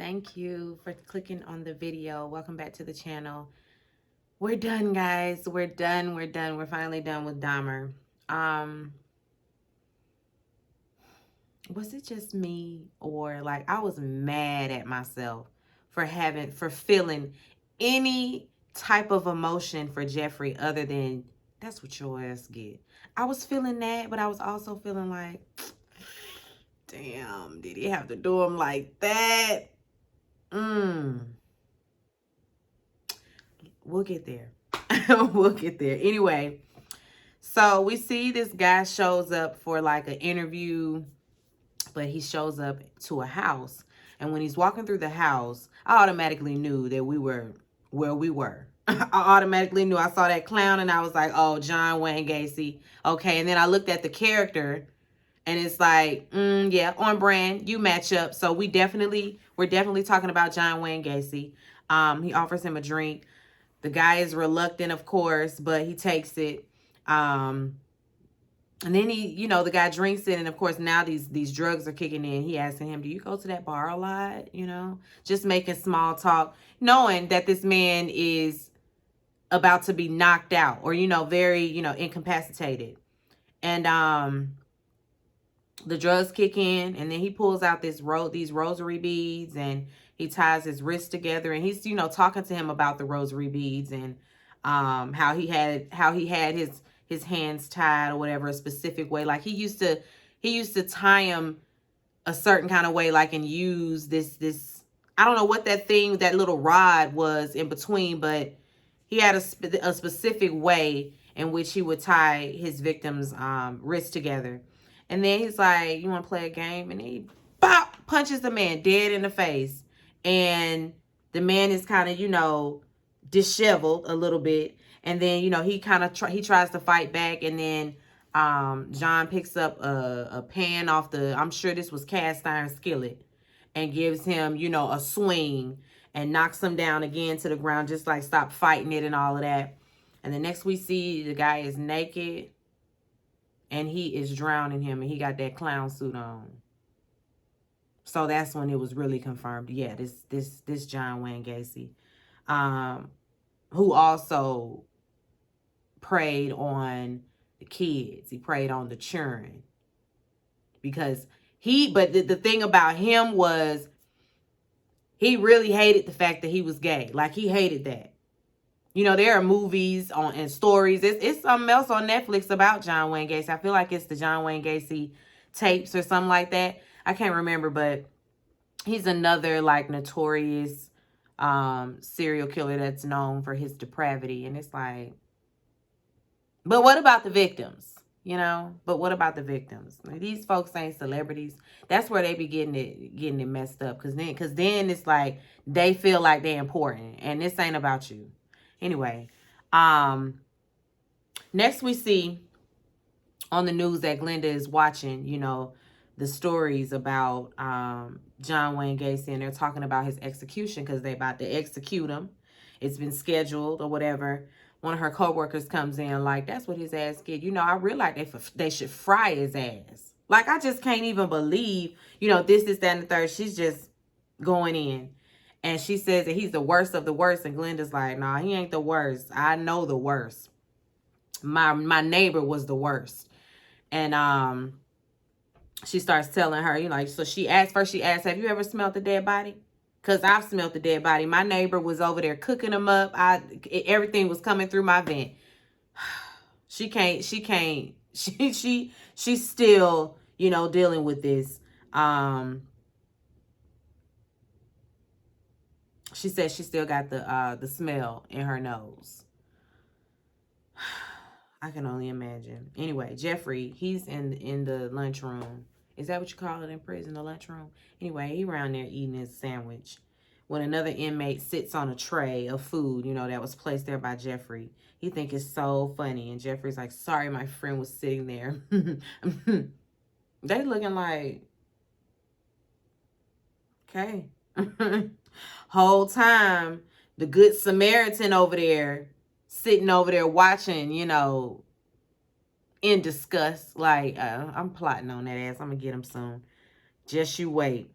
Thank you for clicking on the video. Welcome back to the channel. We're done, guys. We're done. We're finally done with Dahmer. Was it just me, or like I was mad at myself for feeling any type of emotion for Jeffrey other than that's what your ass get. I was feeling that, but I was also feeling like, damn, did he have to do him like that? We'll get there. We'll get there. Anyway, so we see this guy shows up for like an interview, but he shows up to a house. And when he's walking through the house, I automatically knew that we were where we were. I automatically knew. I saw that clown and I was like, oh, John Wayne Gacy. Okay. And then I looked at the character and it's like, yeah, on brand, you match up. So we're definitely talking about John Wayne Gacy. He offers him a drink. The guy is reluctant, of course, but he takes it. And then the guy drinks it. And of course, now these drugs are kicking in. He asking him, do you go to that bar a lot? Just making small talk, knowing that this man is about to be knocked out or, very, incapacitated. And, the drugs kick in, and then he pulls out these rosary beads, and he ties his wrists together, and he's talking to him about the rosary beads and how he had his hands tied or whatever, a specific way. Like he used to tie him a certain kind of way, like, and use this I don't know what that little rod was in between, but he had a specific way in which he would tie his victims' wrists together. And then he's like, you want to play a game? And he punches the man dead in the face. And the man is kind of, disheveled a little bit. And then, he kind of he tries to fight back. And then John picks up a pan off I'm sure this was cast iron skillet, and gives him, a swing and knocks him down again to the ground, just like stop fighting it and all of that. And the next we see, the guy is naked. And he is drowning him, and he got that clown suit on. So that's when it was really confirmed. Yeah, this John Wayne Gacy, who also preyed on the kids. He preyed on the children because but the thing about him was he really hated the fact that he was gay. Like, he hated that. There are movies and stories. It's something else on Netflix about John Wayne Gacy. I feel like it's the John Wayne Gacy tapes or something like that. I can't remember, but he's another like notorious serial killer that's known for his depravity. And it's like, but what about the victims? But what about the victims? Like, these folks ain't celebrities. That's where they be getting it messed up. Cause then it's like they feel like they're important, and this ain't about you. Anyway, next we see on the news that Glenda is watching, the stories about John Wayne Gacy, and they're talking about his execution because they're about to execute him. It's been scheduled or whatever. One of her coworkers comes in like, that's what his ass get. I realize they should fry his ass. Like, I just can't even believe, this, that, and the third. She's just going in. And she says that he's the worst of the worst. And Glenda's like, nah, he ain't the worst. I know the worst. My neighbor was the worst. And she starts telling her, so she asked, have you ever smelled the dead body? Because I've smelled the dead body. My neighbor was over there cooking them up. Everything was coming through my vent. She's still, dealing with this. She said she still got the smell in her nose. I can only imagine. Anyway, Jeffrey, he's in the lunchroom. Is that what you call it in prison, the lunchroom? Anyway, he around there eating his sandwich when another inmate sits on a tray of food, that was placed there by Jeffrey. He think it's so funny. And Jeffrey's like, sorry, my friend was sitting there. They looking like, okay. Whole time, the good Samaritan over there, sitting over there watching, in disgust. Like, I'm plotting on that ass. I'm going to get him soon. Just you wait.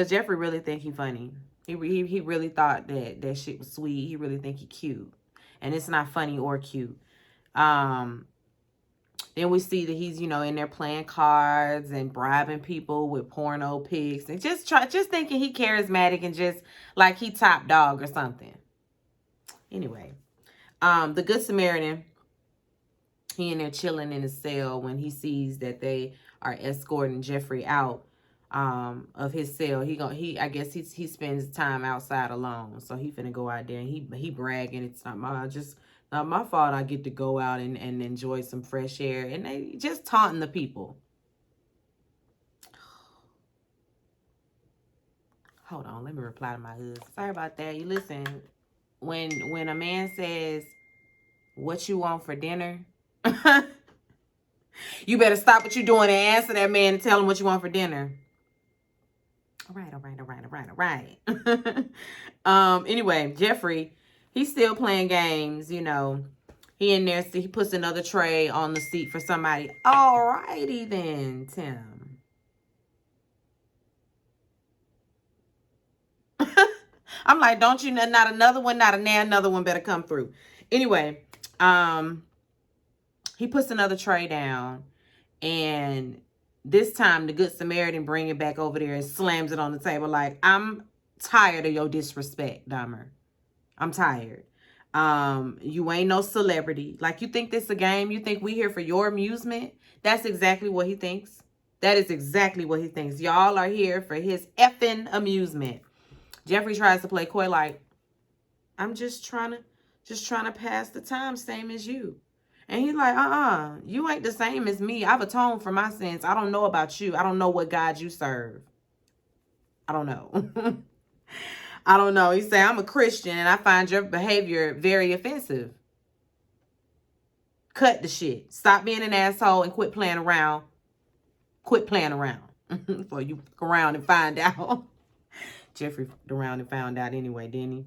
Jeffrey really think he funny. He really thought that shit was sweet. He really think he cute. And it's not funny or cute. Um, then we see that he's, in there playing cards and bribing people with porno pics and just thinking he charismatic and just like he top dog or something. Anyway, the Good Samaritan, he in there chilling in his cell when he sees that they are escorting Jeffrey out of his cell. I guess he spends time outside alone. So he finna go out there and he bragging, it's not my fault I get to go out and enjoy some fresh air. And they just taunting the people. Hold on, let me reply to my husband. Sorry about that. You listen, when a man says, "What you want for dinner?" You better stop what you're doing and answer that man and tell him what you want for dinner. All right. Anyway, Jeffrey, he's still playing games, He in there, he puts another tray on the seat for somebody. All righty then, Tim. I'm like, don't you, not another one, another one better come through. Anyway, he puts another tray down, and this time the Good Samaritan bring it back over there and slams it on the table like, I'm tired of your disrespect, Dahmer. I'm tired. You ain't no celebrity. Like, you think this a game? You think we here for your amusement? That's exactly what he thinks. That is exactly what he thinks. Y'all are here for his effing amusement. Jeffrey tries to play coy like, I'm just trying to pass the time, same as you. And he's like, you ain't the same as me. I've atoned for my sins. I don't know about you. I don't know what God you serve. I don't know. I don't know. He said, I'm a Christian and I find your behavior very offensive. Cut the shit. Stop being an asshole and quit playing around. Quit playing around. Before you look around and find out. Jeffrey looked around and found out anyway, didn't he?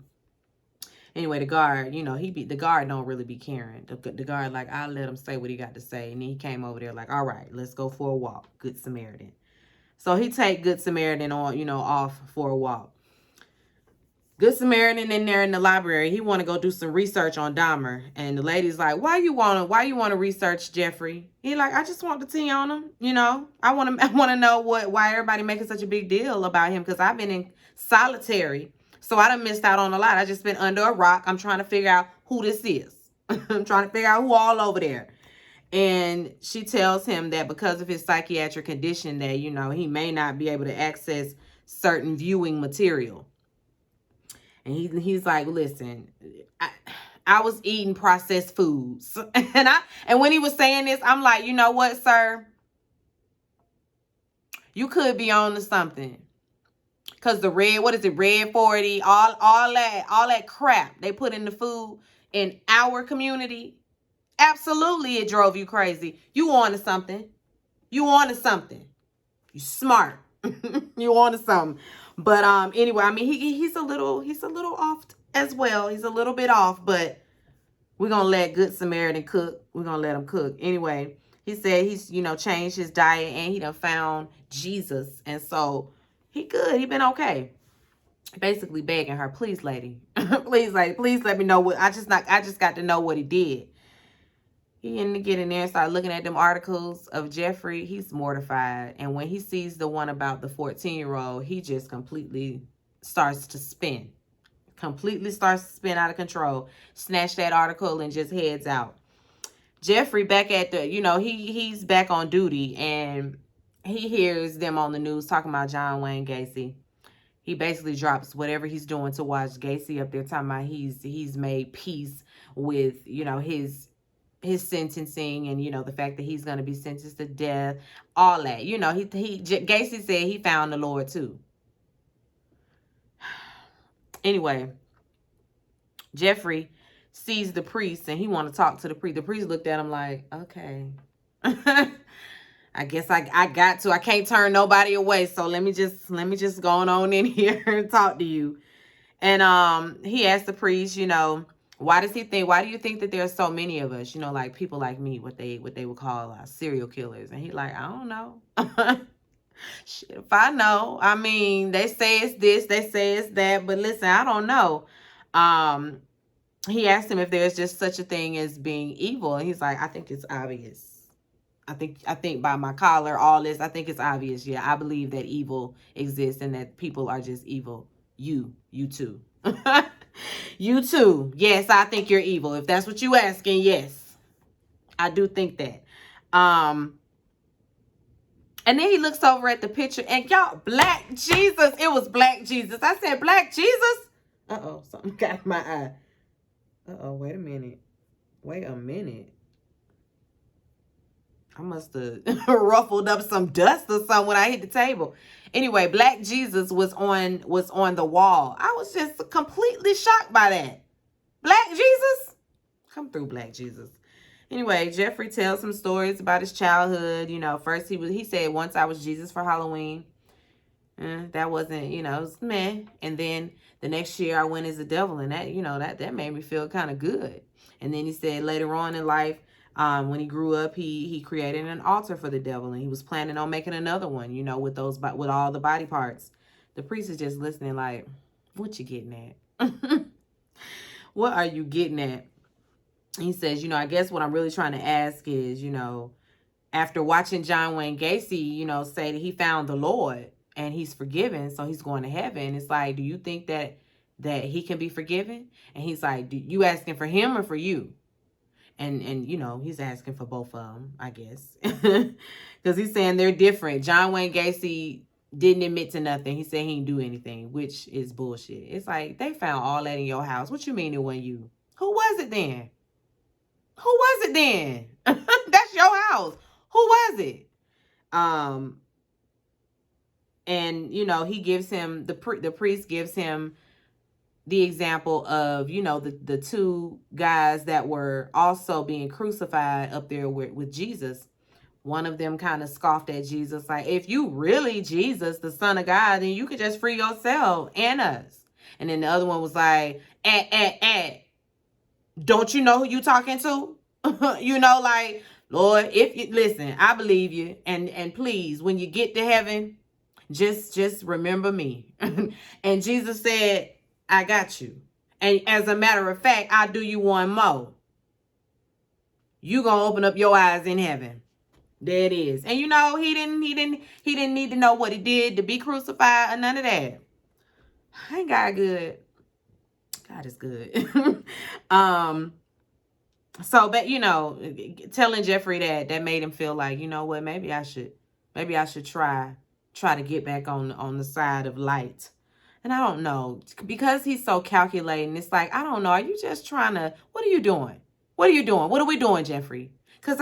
Anyway, the guard, the guard don't really be caring. The guard, like, I'll let him say what he got to say. And then he came over there like, all right, let's go for a walk. Good Samaritan. So he take Good Samaritan on, off for a walk. Good Samaritan in there in the library. He want to go do some research on Dahmer. And the lady's like, why you want to research Jeffrey? He like, I just want the tea on him. I want to know why everybody making such a big deal about him. Because I've been in solitary. So I done missed out on a lot. I just been under a rock. I'm trying to figure out who this is. I'm trying to figure out who all over there. And she tells him that because of his psychiatric condition that, he may not be able to access certain viewing material. And he's like, listen, I was eating processed foods. And when he was saying this, I'm like, you know what, sir? You could be on to something. Because the red 40, all that crap they put in the food in our community, absolutely it drove you crazy. You on to something. You smart. You on to something. But anyway, I mean he's a little off as well. He's a little bit off, but we're gonna let Good Samaritan cook. We're gonna let him cook. Anyway, he said he's changed his diet and he done found Jesus, and so he good. He been okay. Basically begging her, please, lady, please let me know what I just got to know what he did. He ended up getting there and started looking at them articles of Jeffrey. He's mortified. And when he sees the one about the 14-year-old, he just completely starts to spin. Completely starts to spin out of control. Snatch that article and just heads out. Jeffrey back at the, he's back on duty. And he hears them on the news talking about John Wayne Gacy. He basically drops whatever he's doing to watch Gacy up there talking about he's made peace with, his sentencing and, the fact that he's going to be sentenced to death, all that. Gacy said he found the Lord too. Anyway, Jeffrey sees the priest and he want to talk to the priest. The priest looked at him like, okay, I guess I got to. I can't turn nobody away. So let me just go on in here and talk to you. And he asked the priest, why do you think that there's so many of us, like people like me, what they would call serial killers? And he like, I don't know. Shit, if I know, I mean, they say it's this, they say it's that, but listen, I don't know. Um, he asked him if there's just such a thing as being evil, and he's like, I think it's obvious. I think by my collar, all this, I think it's obvious. Yeah, I believe that evil exists and that people are just evil. You too. You too. Yes, I think you're evil. If that's what you asking, yes. I do think that. And then he looks over at the picture and y'all, Black Jesus. It was Black Jesus. I said, Black Jesus? Uh-oh, something got in my eye. Uh-oh, wait a minute. Wait a minute. I must have ruffled up some dust or something when I hit the table. Anyway, Black Jesus was on the wall. I was just completely shocked by that. Black Jesus? Come through, Black Jesus. Anyway, Jeffrey tells some stories about his childhood. You know, first he said once I was Jesus for Halloween. That wasn't, it was meh. And then the next year I went as the devil, and that made me feel kind of good. And then he said later on in life, when he grew up, he created an altar for the devil, and he was planning on making another one, with all the body parts. The priest is just listening like, what you getting at? What are you getting at? He says, I guess what I'm really trying to ask is, after watching John Wayne Gacy, say that he found the Lord and he's forgiven, so he's going to heaven. It's like, do you think that he can be forgiven? And he's like, you asking for him or for you? And he's asking for both of them, I guess. Because he's saying they're different. John Wayne Gacy didn't admit to nothing. He said he didn't do anything, which is bullshit. It's like, they found all that in your house. What you mean it wasn't you? Who was it then? Who was it then? That's your house. Who was it? And he gives him the priest gives him the example of the two guys that were also being crucified up there with Jesus. One of them kind of scoffed at Jesus, like, if you really Jesus, the Son of God, then you could just free yourself and us. And then the other one was like, don't you know who you talking to? Like, Lord, if you listen, I believe you, and please, when you get to heaven, just remember me. And Jesus said, I got you. And as a matter of fact, I'll do you one more. You gonna open up your eyes in heaven. There it is. And he didn't need to know what he did to be crucified or none of that. Ain't God good? God is good. So, but telling Jeffrey that made him feel like, what, maybe I should try to get back on the side of light. And I don't know, because he's so calculating. It's like, I don't know. Are you just trying to, what are you doing? What are you doing? What are we doing, Jeffrey? Because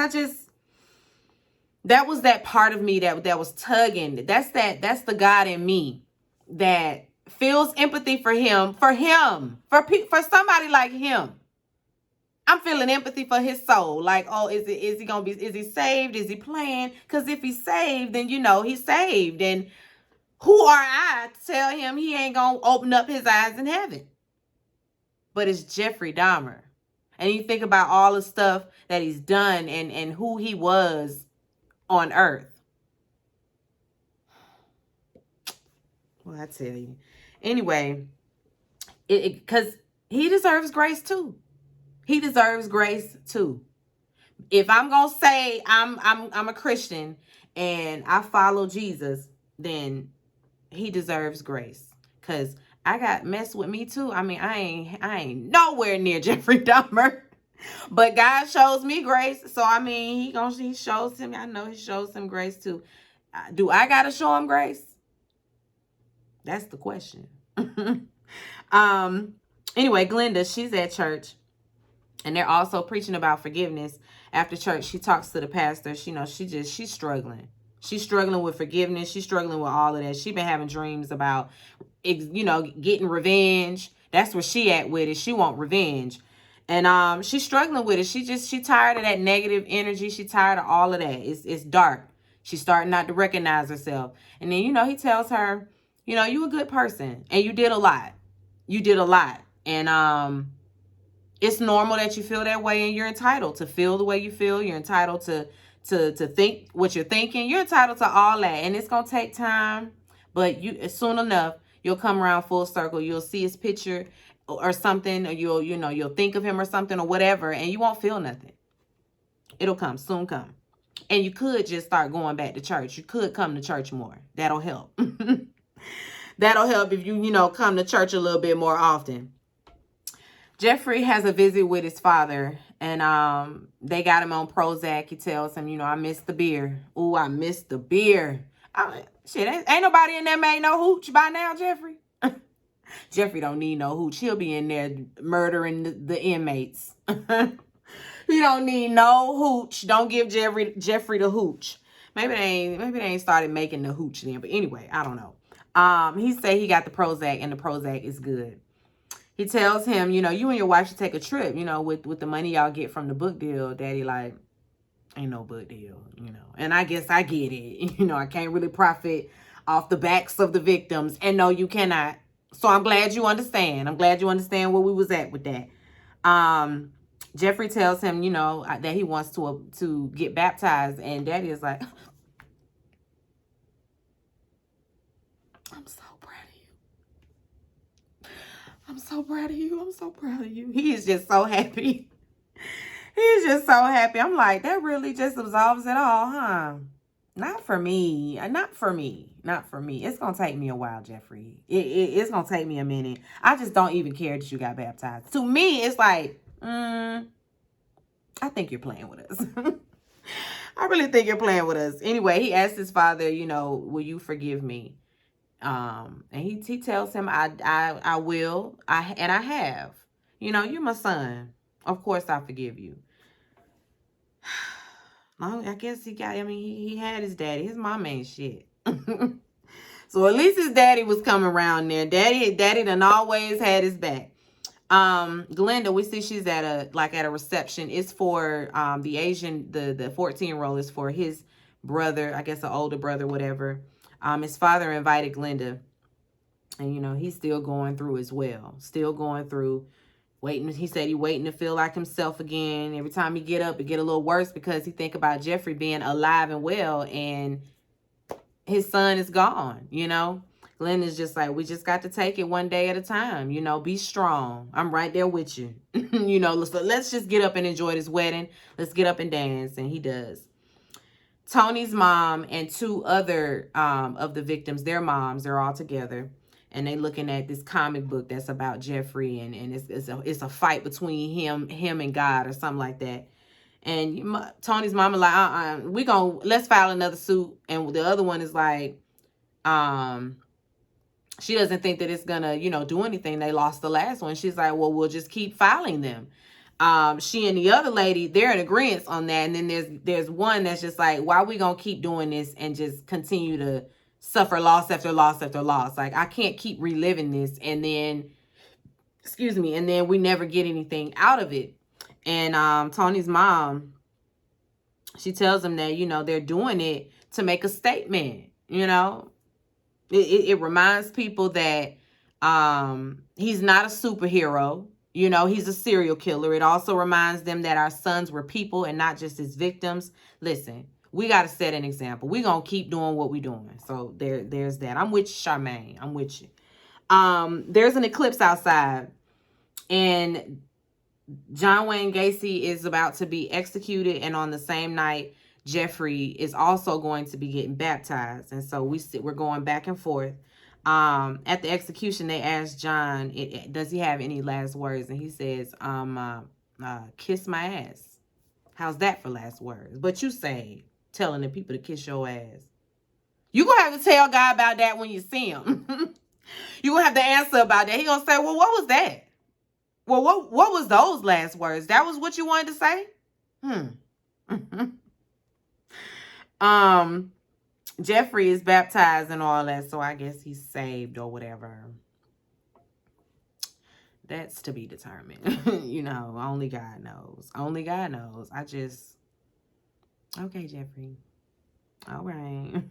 that was that part of me that was tugging. That's the God in me that feels empathy for him, for somebody like him. I'm feeling empathy for his soul. Like, oh, is he saved? Is he playing? Because if he's saved, then he's saved. And who are I to tell him he ain't gonna open up his eyes in heaven? But it's Jeffrey Dahmer. And you think about all the stuff that he's done and who he was on earth. Well, I tell you. Anyway, because he deserves grace too. He deserves grace too. If I'm gonna say I'm a Christian and I follow Jesus, then he deserves grace. Cause I got messed with me too. I mean, I ain't nowhere near Jeffrey Dahmer, but God shows me grace. So I mean, he shows him. I know he shows him grace too. Do I gotta show him grace? That's the question. Anyway, Glenda, she's at church. And they're also preaching about forgiveness. After church, she talks to the pastor. She's struggling. She's struggling with forgiveness. She's struggling with all of that. She's been having dreams about, getting revenge. That's where she at with it. She want revenge. And she's struggling with it. She tired of that negative energy. She tired of all of that. It's dark. She's starting not to recognize herself. And then, he tells her, you a good person. And you did a lot. You did a lot. And it's normal that you feel that way, and you're entitled to feel the way you feel. You're entitled to to think what you're thinking. You're entitled to all that, and it's gonna take time, but soon enough you'll come around full circle. You'll see his picture or something, or you'll think of him or something or whatever, and you won't feel nothing. It'll come, soon come. And you could just start going back to church. You could come to church more. That'll help. That'll help if you come to church a little bit more often. Jeffrey has a visit with his father, and they got him on Prozac. He tells him, I miss the beer. Ooh, I miss the beer. Shit, ain't nobody in there made no hooch by now, Jeffrey. Jeffrey don't need no hooch. He'll be in there murdering the inmates. He don't need no hooch. Don't give Jeffrey the hooch. Maybe they ain't started making the hooch then. But anyway, I don't know. He say he got the Prozac, and the Prozac is good. He tells him, you and your wife should take a trip, with the money y'all get from the book deal. Daddy like, ain't no book deal, And I guess I get it. I can't really profit off the backs of the victims. And no, you cannot. So I'm glad you understand. I'm glad you understand where we was at with that. Jeffrey tells him, that he wants to get baptized. And Daddy is like, I'm so proud of you. I'm so proud of you. I'm so proud of you. He is just so happy. He is just so happy. I'm like, that really just absolves it all, huh? Not for me. Not for me. Not for me. It's going to take me a while, Jeffrey. It's going to take me a minute. I just don't even care that you got baptized. To me, it's like, I think you're playing with us. I really think you're playing with us. Anyway, he asked his father, will you forgive me? And he tells him, I will. I have. You're my son. Of course I forgive you. I guess he had his daddy. His mom ain't shit. So at least his daddy was coming around there. Daddy done always had his back. Glenda, we see she's at a reception. It's for the Asian, the 14-year-old is for his brother, I guess an older brother, whatever. His father invited Glenda, and he's still going through as well. Still going through, waiting. He said he waiting to feel like himself again. Every time he get up, it get a little worse because he think about Jeffrey being alive and well, and his son is gone. Glenda's just like, we just got to take it one day at a time. Be strong. I'm right there with you. Let's just get up and enjoy this wedding. Let's get up and dance. And he does. Tony's mom and two other of the victims, their moms, they're all together. And they looking at this comic book that's about Jeffrey. And it's a fight between him and God or something like that. And Tony's mama like, let's file another suit. And the other one is like, she doesn't think that it's gonna, do anything. They lost the last one. She's like, well, we'll just keep filing them. She and the other lady, they're in agreement on that. And then there's one that's just like, why are we gonna keep doing this and just continue to suffer loss after loss after loss? Like, I can't keep reliving this and then we never get anything out of it. And Tony's mom, she tells them that, they're doing it to make a statement, It reminds people that he's not a superhero. He's a serial killer. It also reminds them that our sons were people and not just his victims. Listen, we got to set an example. We're going to keep doing what we're doing. So there's that. I'm with you, Charmaine. I'm with you. There's an eclipse outside. And John Wayne Gacy is about to be executed. And on the same night, Jeffrey is also going to be getting baptized. And so we're going back and forth. At the execution, they asked John, does he have any last words? And he says, kiss my ass. How's that for last words? But you say, telling the people to kiss your ass. You're going to have to tell God about that when you see him. You're going to have to answer about that. He's going to say, well, what was that? Well, what was those last words? That was what you wanted to say? Jeffrey is baptized and all that, so I guess he's saved or whatever. That's to be determined. Only God knows. Only God knows. Okay, Jeffrey. All right.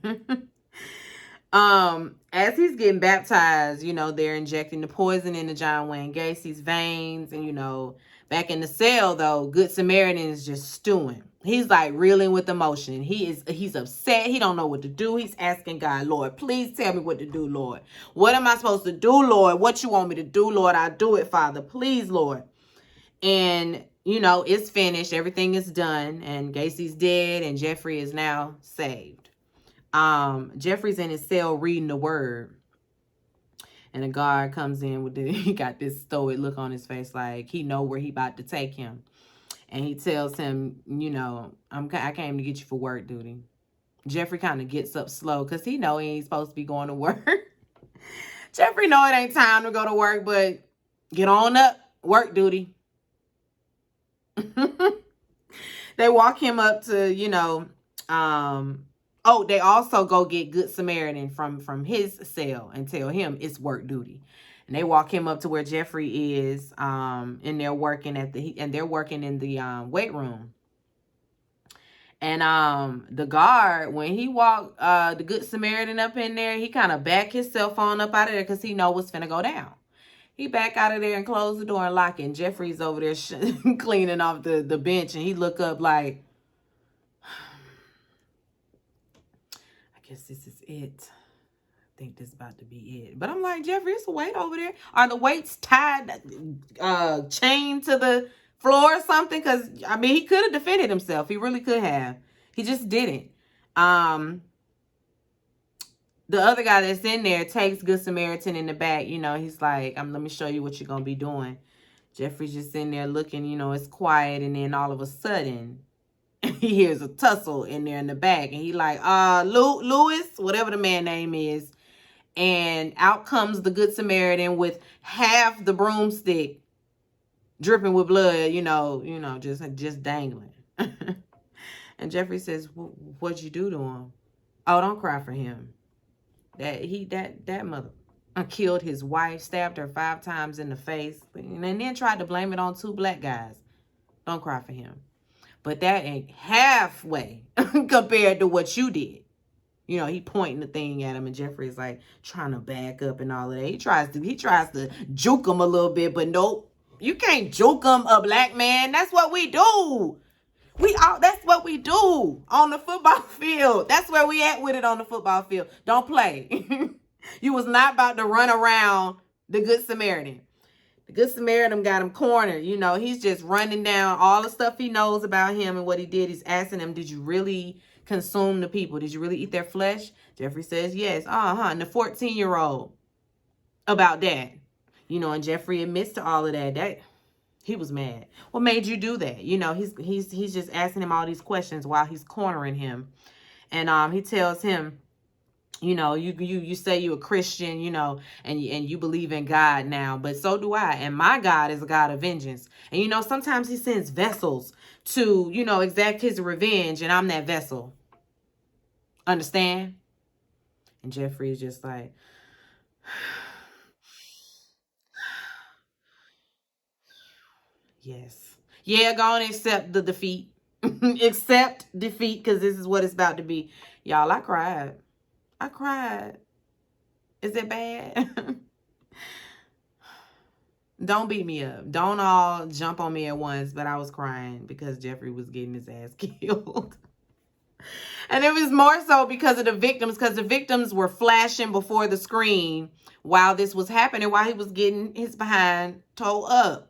As he's getting baptized, they're injecting the poison into John Wayne Gacy's veins. And, back in the cell, though, Good Samaritan is just stewing. He's like reeling with emotion. He's upset. He don't know what to do. He's asking God, Lord, please tell me what to do, Lord. What am I supposed to do, Lord? What you want me to do, Lord? I'll do it, Father. Please, Lord. And, you know, it's finished. Everything is done. And Gacy's dead. And Jeffrey is now saved. Jeffrey's in his cell reading the word. And a guard comes in with he got this stoic look on his face like he know where he about to take him. And he tells him, you know, I came to get you for work duty. Jeffrey kind of gets up slow because he know he ain't supposed to be going to work. Jeffrey know it ain't time to go to work, but get on up, work duty. They walk him up to, you know, they also go get Good Samaritan from his cell and tell him it's work duty. And they walk him up to where Jeffrey is, and they're working in the weight room. And the guard, when he walked the Good Samaritan up in there, he kind of backed his cell phone up out of there because he know what's finna go down. He back out of there and closed the door and lock it. And Jeffrey's over there cleaning off the bench, and he look up like, I guess this is it. I think this is about to be it. But I'm like, Jeffrey, it's a weight over there. Are the weights tied, chained to the floor or something? Because, I mean, he could have defended himself. He really could have. He just didn't. The other guy that's in there takes Good Samaritan in the back. You know, he's like, let me show you what you're going to be doing. Jeffrey's just in there looking, you know, it's quiet. And then all of a sudden, he hears a tussle in there in the back. And he like, Lewis, whatever the man name is. And out comes the Good Samaritan with half the broomstick dripping with blood, you know, just dangling. And Jeffrey says, what'd you do to him? Oh, don't cry for him. That mother killed his wife, stabbed her 5 times in the face, and then tried to blame it on 2 black guys. Don't cry for him. But that ain't halfway compared to what you did. You know, he pointing the thing at him, and Jeffrey's like trying to back up and all of that. He tries to juke him a little bit, but nope. You can't juke him, a black man. That's what we do. That's what we do on the football field. That's where we at with it on the football field. Don't play. You was not about to run around the Good Samaritan. The Good Samaritan got him cornered. You know, he's just running down all the stuff he knows about him and what he did. He's asking him, did you really consume the people? Did you really eat their flesh? Jeffrey says, yes. And the 14-year-old about that. You know, and Jeffrey admits to all of that. He was mad. What made you do that? You know, he's just asking him all these questions while he's cornering him. And he tells him, you know, you say you're a Christian, you know, and you believe in God now, but so do I. And my God is a God of vengeance. And, you know, sometimes he sends vessels to, you know, exact his revenge, and I'm that vessel. Understand? And Jeffrey is just like, yes. Yeah, go on and accept the defeat. Accept defeat, because this is what it's about to be. Y'all, I cried. Is it bad? Don't beat me up. Don't all jump on me at once, but I was crying because Jeffrey was getting his ass killed. And it was more so because of the victims were flashing before the screen while this was happening, while he was getting his behind towed up.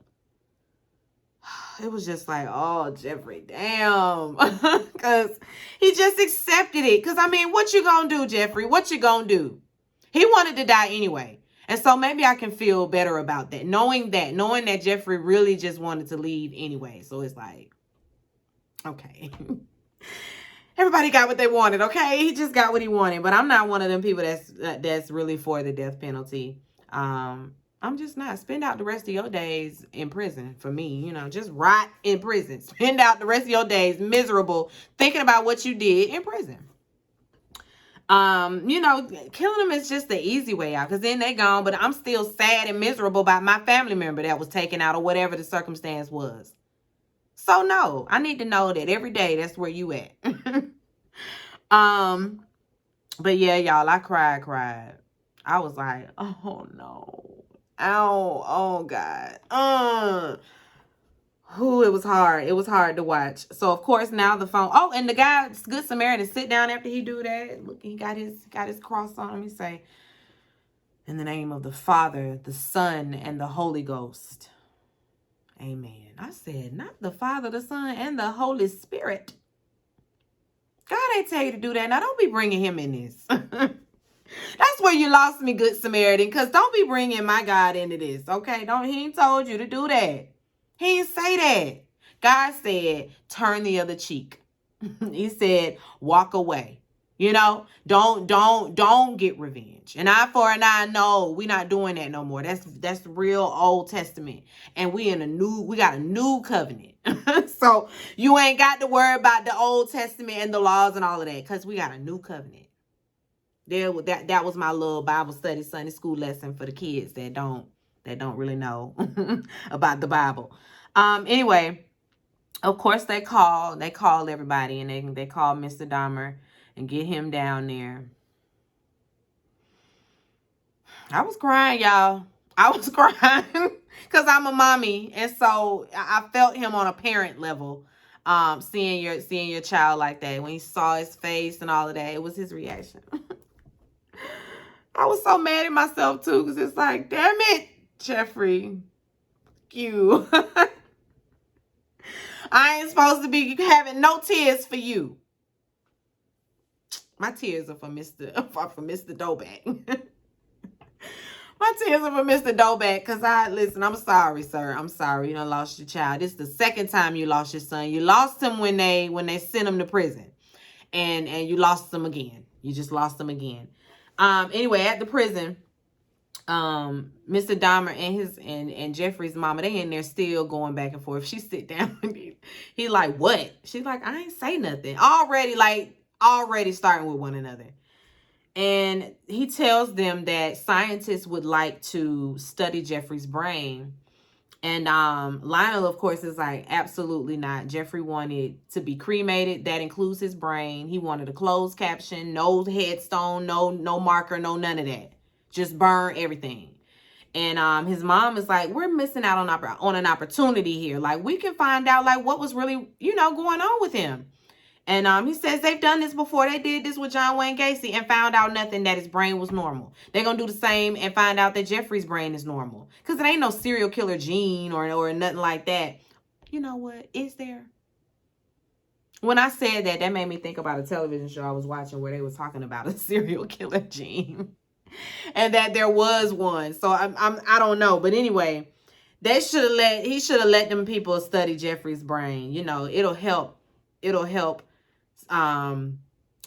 It was just like, oh, Jeffrey, damn. Because he just accepted it. Because, I mean, what you gonna do, Jeffrey? What you gonna do? He wanted to die anyway. And so maybe I can feel better about that. Knowing that Jeffrey really just wanted to leave anyway. So it's like, okay. Everybody got what they wanted, okay? He just got what he wanted. But I'm not one of them people that's really for the death penalty. I'm just not. Spend out the rest of your days in prison for me. You know, just rot in prison. Spend out the rest of your days miserable thinking about what you did in prison. You know, killing them is just the easy way out because then they gone. But I'm still sad and miserable about my family member that was taken out or whatever the circumstance was. So no, I need to know that every day that's where you at. But yeah, y'all, I cried. I was like, oh no. Ow, oh God. Who it was hard. It was hard to watch. So of course now the phone. Oh, and the guy, Good Samaritan, sit down after he do that. Look, he got his cross on him. He say, "In the name of the Father, the Son, and the Holy Ghost. Amen." I said, not the Father, the Son, and the Holy Spirit. God ain't tell you to do that. Now don't be bringing him in this. That's where you lost me, Good Samaritan. Because don't be bringing my God into this. Okay? He ain't told you to do that. He didn't say that. God said, turn the other cheek. He said, walk away. You know, don't get revenge. An eye for an eye. No, we not doing that no more. That's real Old Testament. And we got a new covenant. So you ain't got to worry about the Old Testament and the laws and all of that. Because we got a new covenant. That was my little Bible study Sunday school lesson for the kids that don't really know about the Bible. Anyway, of course they called everybody, and they called Mr. Dahmer and get him down there. I was crying, y'all. I was crying because I'm a mommy, and so I felt him on a parent level. Seeing your child like that, when he saw his face and all of that, it was his reaction. I was so mad at myself too, because it's like, damn it, Jeffrey, you. I ain't supposed to be having no tears for you. My tears are for Mr. Doback. My tears are for Mr. Doback, because I'm sorry, sir. I'm sorry you done lost your child. This is the second time you lost your son. You lost him when they sent him to prison. And you lost him again. You just lost him again. Anyway, at the prison, Mr. Dahmer and Jeffrey's mama, they in there still going back and forth. She sit down. He like, what? She's like, I ain't say nothing. Already starting with one another. And he tells them that scientists would like to study Jeffrey's brain. And Lionel, of course, is like, absolutely not. Jeffrey wanted to be cremated. That includes his brain. He wanted a closed caption, no headstone, no marker, no none of that. Just burn everything. And his mom is like, we're missing out on an opportunity here. Like, we can find out like what was really, going on with him. And he says they've done this before. They did this with John Wayne Gacy and found out nothing, that his brain was normal. They're going to do the same and find out that Jeffrey's brain is normal. Because it ain't no serial killer gene or nothing like that. You know what? Is there? When I said that made me think about a television show I was watching where they were talking about a serial killer gene. And that there was one. So I don't know. But anyway, he should have let them people study Jeffrey's brain. It'll help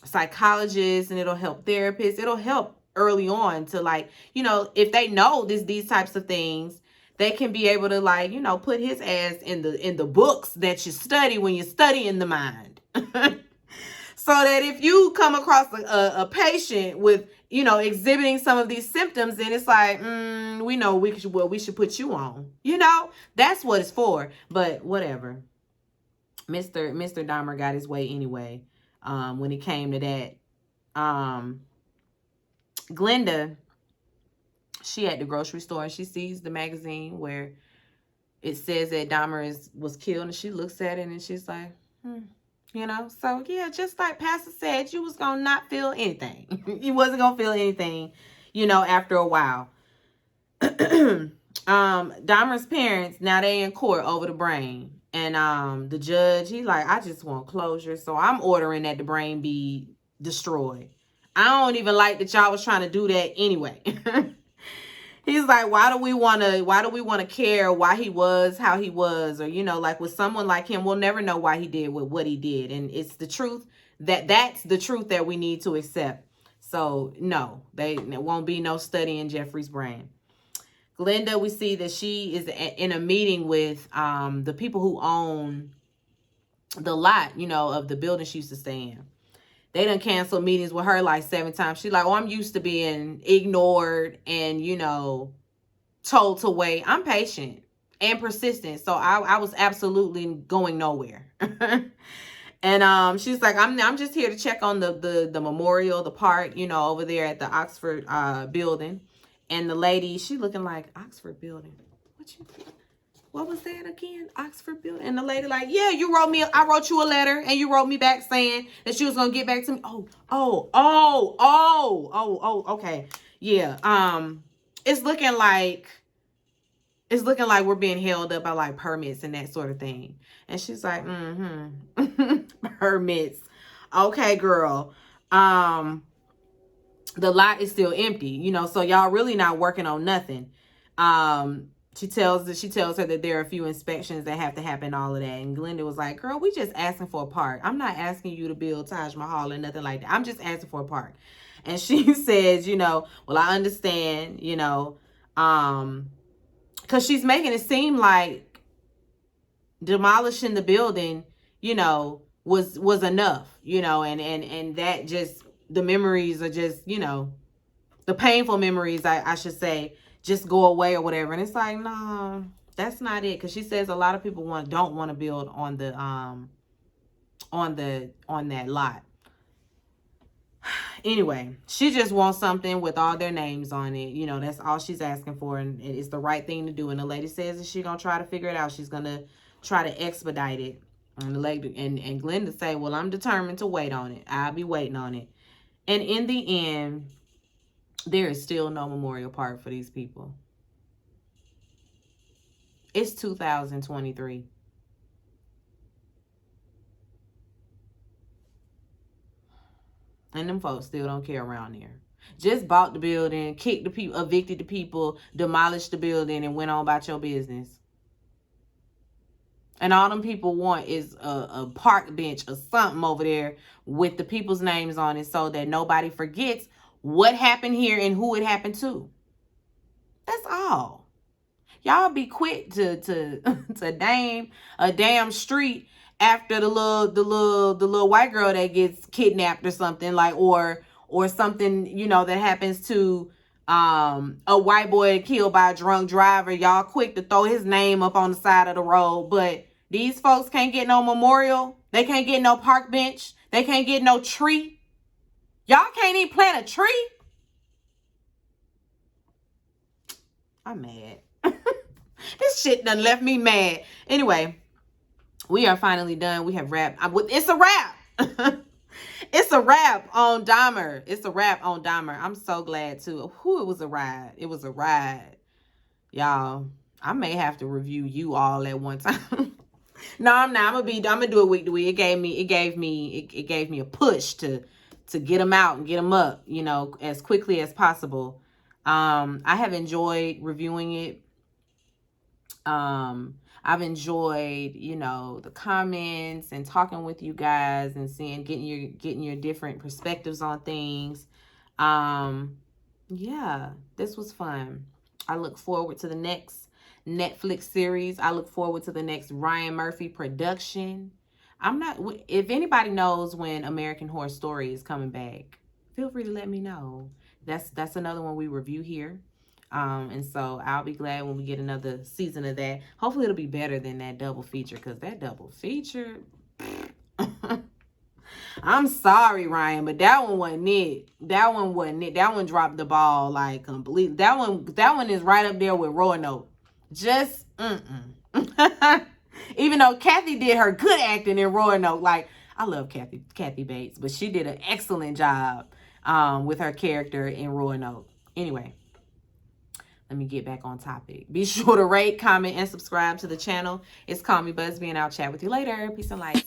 psychologists, and it'll help therapists. It'll help early on to, like, if they know these types of things, they can be able to, like, put his ass in the books that you study when you're studying the mind. So that if you come across a patient with, exhibiting some of these symptoms, then it's like, we know we should put you on. That's what it's for. But whatever. Mr. Dahmer got his way anyway. When it came to that, Glenda, she at the grocery store and she sees the magazine where it says that Dahmer was killed, and she looks at it and she's like, so yeah, just like Pastor said, you was gonna not feel anything. You wasn't gonna feel anything, after a while. Dahmer's parents, now they in court over the brain. And the judge, he like, I just want closure, so I'm ordering that the brain be destroyed. I don't even like that y'all was trying to do that anyway. He's like, why do we want to care why he was how he was? Or, like with someone like him, we'll never know why he did what he did. And it's the truth that's the truth that we need to accept. So no, there won't be no studying Jeffrey's brain. Glenda, we see that she is in a meeting with the people who own the lot, of the building she used to stay in. They done canceled meetings with her like 7 times. She's like, oh, I'm used to being ignored and, told to wait. I'm patient and persistent. So I was absolutely going nowhere. And she's like, I'm just here to check on the memorial, the park, over there at the Oxford building. And the lady, she looking like, Oxford building. what was that again? Oxford building. And the lady like, yeah, I wrote you a letter and you wrote me back saying that she was going to get back to me. Okay. Yeah. It's looking like we're being held up by like permits and that sort of thing. And she's like, permits. Okay, girl. The lot is still empty, so y'all really not working on nothing. She tells her that there are a few inspections that have to happen, all of that. And Glenda was like, girl, we just asking for a park. I'm not asking you to build Taj Mahal or nothing like that. I'm just asking for a park. And she says, well, I understand, because she's making it seem like demolishing the building, was enough, and that just, the memories are just, the painful memories, I should say, just go away or whatever. And it's like, no, that's not it. Because she says a lot of people don't want to build on the on that lot. Anyway, she just wants something with all their names on it. That's all she's asking for, and it's the right thing to do. And the lady says that she's gonna try to figure it out. She's gonna try to expedite it. And the lady and Glenda say, well, I'm determined to wait on it. I'll be waiting on it. And in the end, there is still no memorial park for these people. It's 2023. And them folks still don't care around there. Just bought the building, kicked the people, evicted the people, demolished the building, and went on about your business. And all them people want is a park bench or something over there with the people's names on it so that nobody forgets what happened here and who it happened to. That's all. Y'all be quick to name a damn street after the little white girl that gets kidnapped or something, like, or something, that happens to a white boy killed by a drunk driver. Y'all quick to throw his name up on the side of the road, but these folks can't get no memorial. They can't get no park bench. They can't get no tree. Y'all can't even plant a tree. I'm mad. This shit done left me mad. Anyway, we are finally done. We have wrapped. It's a wrap. It's a wrap on Dahmer. It's a wrap on Dahmer. I'm so glad too. It was a ride. It was a ride. Y'all, I may have to review you all at one time. No, I'm not. I'm gonna do it week to week. It gave me a push to get them out and get them up, as quickly as possible. I have enjoyed reviewing it. I've enjoyed, the comments and talking with you guys and getting your different perspectives on things. Yeah, this was fun. I look forward to the next Netflix series. I look forward to the next Ryan Murphy production. If anybody knows when American Horror Story is coming back, feel free to let me know. That's another one we review here. And so I'll be glad when we get another season of that. Hopefully it'll be better than that double feature, because that double feature, I'm sorry, Ryan, but that one wasn't it. That one wasn't it. That one dropped the ball like completely. That one is right up there with Roanoke. Just even though Kathy did her good acting in Roanoke, like, I love Kathy Bates, but she did an excellent job with her character in Roanoke. Anyway, let me get back on topic. Be sure to rate, comment, and subscribe to the channel. It's Call Me Busby, and I'll chat with you later. Peace and light.